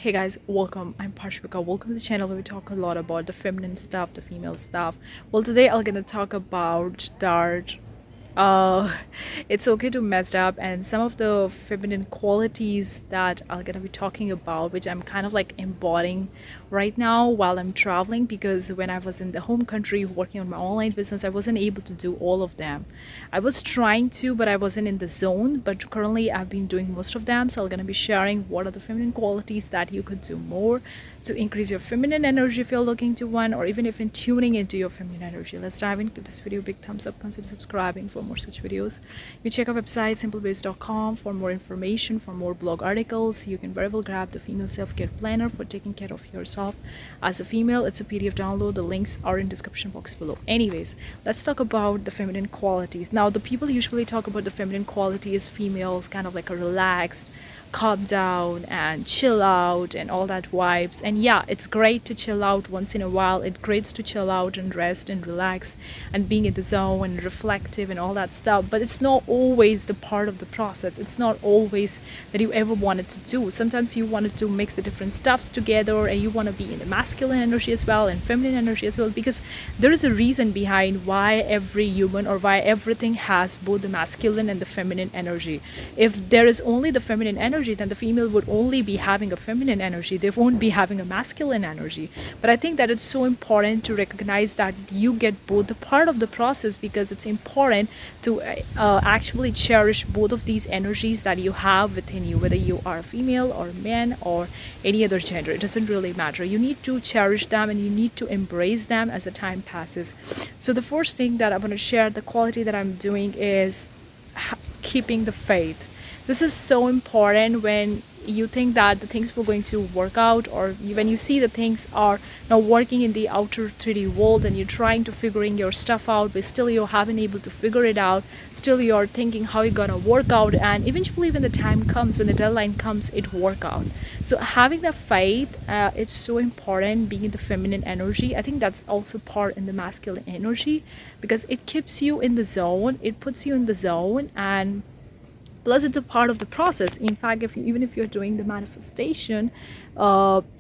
Hey guys, welcome. I'm Parshvika. Welcome to the channel where we talk a lot about the feminine stuff, the female stuff. Well, today I'm gonna talk about that uh it's okay to mess up and some of the feminine qualities that I'm gonna be talking about, which I'm kind of like embodying right now while I'm traveling, because when I was in the home country working on my online business, I wasn't able to do all of them. I was trying to, but I wasn't in the zone. But currently I've been doing most of them, so I'm gonna be sharing what are the feminine qualities that you could do more to increase your feminine energy if you're looking to one, or even if in tuning into your feminine energy. Let's dive in. Give this video a big thumbs up, consider subscribing for more such videos. You check our website simplebase.com for more information, for more blog articles. You can very well grab the female self-care planner for taking care of yourself as a female. It's a PDF download. The links are in description box below. Anyways, let's talk about the feminine qualities. Now, the people usually talk about the feminine qualities, females kind of like a relaxed, calm down and chill out and all that vibes. And yeah, it's great to chill out once in a while. It's great to chill out and rest and relax and being in the zone and reflective and all that stuff, but it's not always the part of the process. It's not always that you ever wanted to do. Sometimes you wanted to mix the different stuffs together, and you want to be in the masculine energy as well and feminine energy as well, because there is a reason behind why every human, or why everything, has both the masculine and the feminine energy. If there is only the feminine energy, then the female would only be having a feminine energy. They won't be having a masculine energy. But I think that it's so important to recognize that you get both the part of the process, because it's important to actually cherish both of these energies that you have within you, whether you are female or man or any other gender. It doesn't really matter. You need to cherish them and you need to embrace them as the time passes. So the first thing that I'm going to share, the quality that I'm doing, is keeping the faith. This is so important when you think that the things were going to work out, or when you see the things are now working in the outer 3D world and you're trying to figuring your stuff out, but still you haven't able to figure it out. Still you're thinking how you're gonna work out, and eventually when the time comes, when the deadline comes, it work out. So having the faith, it's so important. Being in the feminine energy, I think that's also part in the masculine energy, because it keeps you in the zone, it puts you in the zone, and plus it's a part of the process. In fact, even if you're doing the manifestation,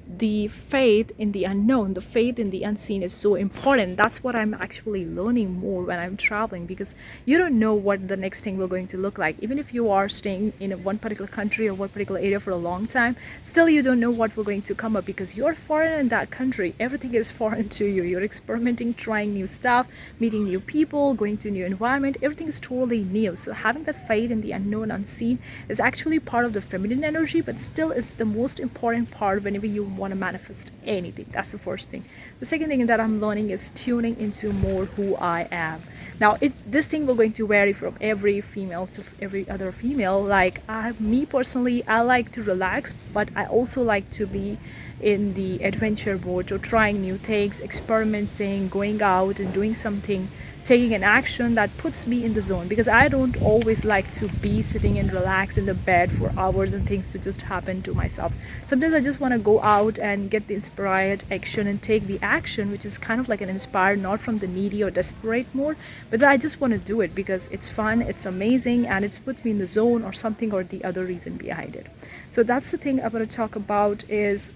the faith in the unknown, the faith in the unseen is so important. That's what I'm actually learning more when I'm traveling, because you don't know what the next thing will going to look like. Even if you are staying in one particular country or one particular area for a long time, still you don't know what will going to come up, because you're foreign in that country. Everything is foreign to you. You're experimenting, trying new stuff, meeting new people, going to a new environment. Everything is totally new. So having that faith in the unknown, unseen is actually part of the feminine energy, but still it's the most important part whenever you want to manifest anything. That's the first thing. The second thing that I'm learning is tuning into more who I am. Now this thing will going to vary from every female to every other female. Like me personally, I like to relax, but I also like to be in the adventure mode, or trying new things, experimenting, going out and doing something, taking an action that puts me in the zone, because I don't always like to be sitting and relax in the bed for hours and things to just happen to myself. Sometimes I just want to go out and get the inspired action and take the action, which is kind of like an inspired, not from the needy or desperate mode, but I just want to do it because it's fun, it's amazing, and it's put me in the zone, or something or the other reason behind it. So that's the thing I'm going to talk about, is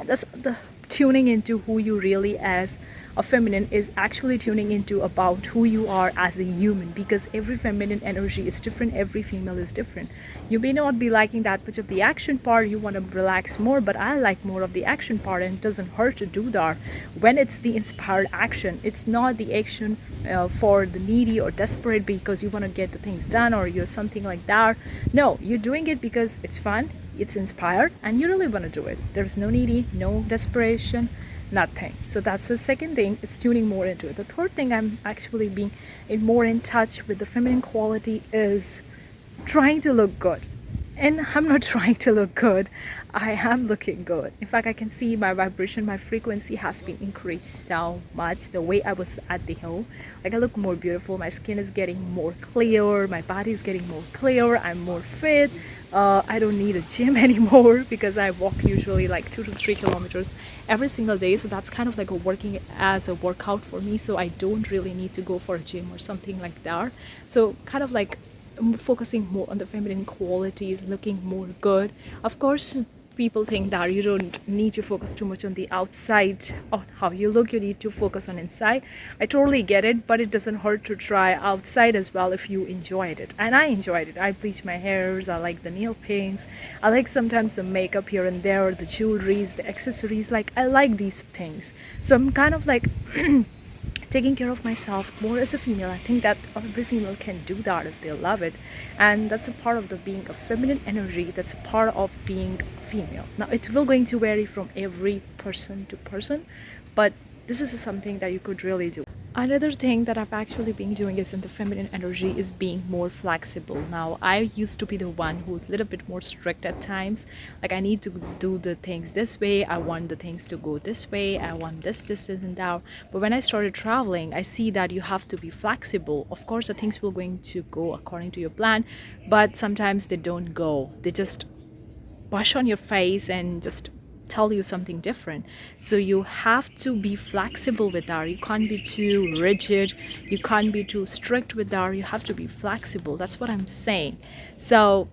that's the tuning into who you really as a feminine is actually tuning into about who you are as a human, because every feminine energy is different, every female is different. You may not be liking that much of the action part, you want to relax more, but I like more of the action part, and it doesn't hurt to do that when it's the inspired action. It's not the action for the needy or desperate because you want to get the things done or you're something like that. No, you're doing it because it's fun, it's inspired, and you really want to do it. There's no needy, no desperation, nothing. So that's the second thing, is tuning more into it. The third thing I'm actually being more in touch with the feminine quality is trying to look good. And I'm not trying to look good, I am looking good. In fact, I can see my vibration, my frequency has been increased so much. The way I was at the hill, like I look more beautiful, my skin is getting more clear, my body is getting more clear, I'm more fit. I don't need a gym anymore, because I walk usually like 2 to 3 kilometers every single day. So that's kind of like working as a workout for me. So I don't really need to go for a gym or something like that. So kind of like focusing more on the feminine qualities, looking more good. Of course, people think that you don't need to focus too much on the outside, on how you look. You need to focus on inside. I totally get it, but it doesn't hurt to try outside as well if you enjoyed it. And I enjoyed it. I bleached my hairs. I like the nail paints. I like sometimes the makeup here and there, the jewelries, the accessories. Like, I like these things. So I'm kind of like taking care of myself more as a female. I think that every female can do that if they love it, and that's a part of the being a feminine energy. That's a part of being female. Now it will going to vary from every person to person, but this is something that you could really do. Another thing that I've actually been doing is in the feminine energy is being more flexible. Now, I used to be the one who's a little bit more strict at times. Like, I need to do the things this way. I want the things to go this way. I want this, and that. But when I started traveling, I see that you have to be flexible. Of course, the things will going to go according to your plan, but sometimes they don't go. They just push on your face and just tell you something different. So you have to be flexible with that. You can't be too rigid, you can't be too strict with that. You have to be flexible. That's what I'm saying. So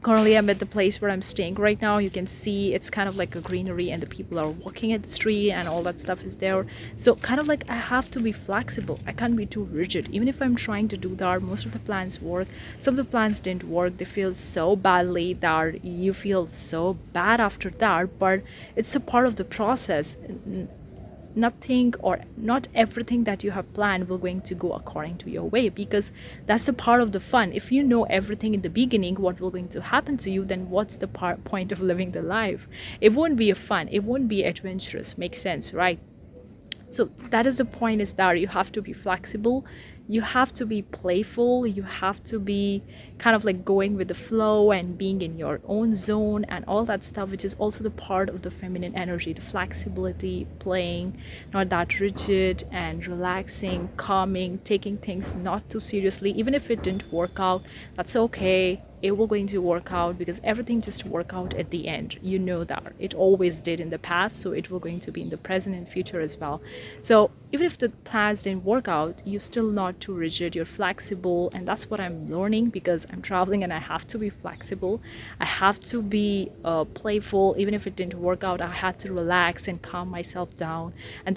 currently I'm at the place where I'm staying right now. You can see it's kind of like a greenery and the people are walking at the street and all that stuff is there. So kind of like I have to be flexible. I can't be too rigid. Even if I'm trying to do that, most of the plans work. Some of the plans didn't work. They feel so badly that you feel so bad after that, but it's a part of the process. Nothing or not everything that you have planned will going to go according to your way, because that's a part of the fun. If you know everything in the beginning what will going to happen to you, then what's the point of living the life? It won't be a fun, it won't be adventurous. Makes sense, right? So that is the point, is that you have to be flexible, you have to be playful, you have to be kind of like going with the flow and being in your own zone and all that stuff, which is also the part of the feminine energy. The flexibility, playing, not that rigid, and relaxing, calming, taking things not too seriously. Even if it didn't work out, that's okay. It will going to work out, because everything just work out at the end. You know that it always did in the past, so it will going to be in the present and future as well. So even if the plans didn't work out, you're still not too rigid, you're flexible. And that's what I'm learning, because I'm traveling and I have to be flexible. I have to be playful. Even if it didn't work out, I had to relax and calm myself down and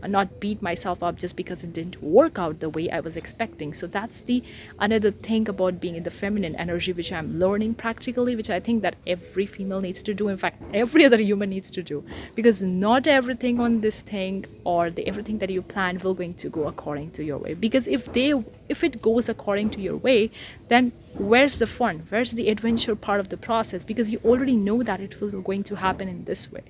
not beat myself up just because it didn't work out the way I was expecting. So that's the another thing about being in the feminine energy, which I'm learning practically, which I think that every female needs to do. In fact, every other human needs to do, because not everything on this thing or everything that you plan will going to go according to your way. Because if it goes according to your way, then where's the fun? Where's the adventure part of the process? Because you already know that it will going to happen in this way.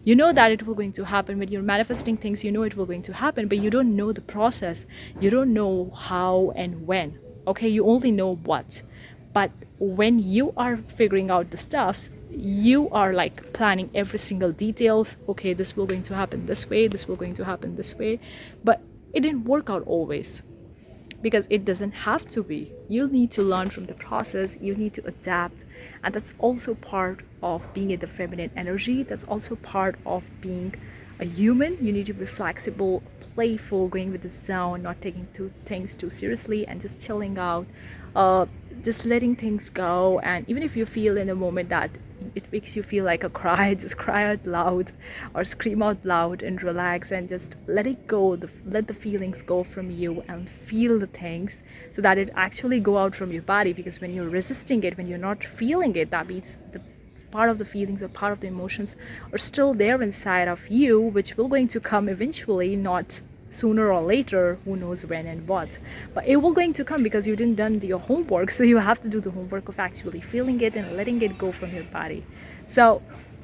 You know that it will going to happen when you're manifesting things. You know it will going to happen, but you don't know the process. You don't know how and when. Okay, you only know what. But when you are figuring out the stuffs, you are like planning every single details. Okay, this will going to happen this way, this will going to happen this way. But it didn't work out always, because it doesn't have to be. You need to learn from the process, you need to adapt. And that's also part of being in the feminine energy. That's also part of being a human. You need to be flexible, playful, going with the zone, not taking things too seriously, and just chilling out, just letting things go. And even if you feel in a moment that it makes you feel like a cry, just cry out loud or scream out loud and relax and just let it go. Let the feelings go from you and feel the things, so that it actually go out from your body. Because when you're resisting it, when you're not feeling it, that means the part of the feelings or part of the emotions are still there inside of you, which will going to come eventually, not sooner or later, who knows when and what. But it will going to come because you didn't done your homework. So you have to do the homework of actually feeling it and letting it go from your body. So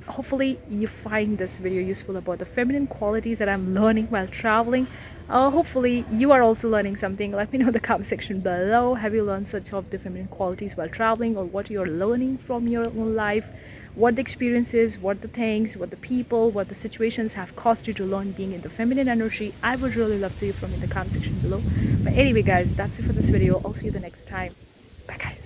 hopefully you find this video useful about the feminine qualities that I'm learning while traveling. Hopefully you are also learning something. Let me know in the comment section below. Have you learned such of the feminine qualities while traveling, or what you're learning from your own life? What the experiences, what the things, what the people, what the situations have caused you to learn being in the feminine energy. I would really love to hear from you in the comment section below. But anyway guys, that's it for this video. I'll see you the next time. Bye guys.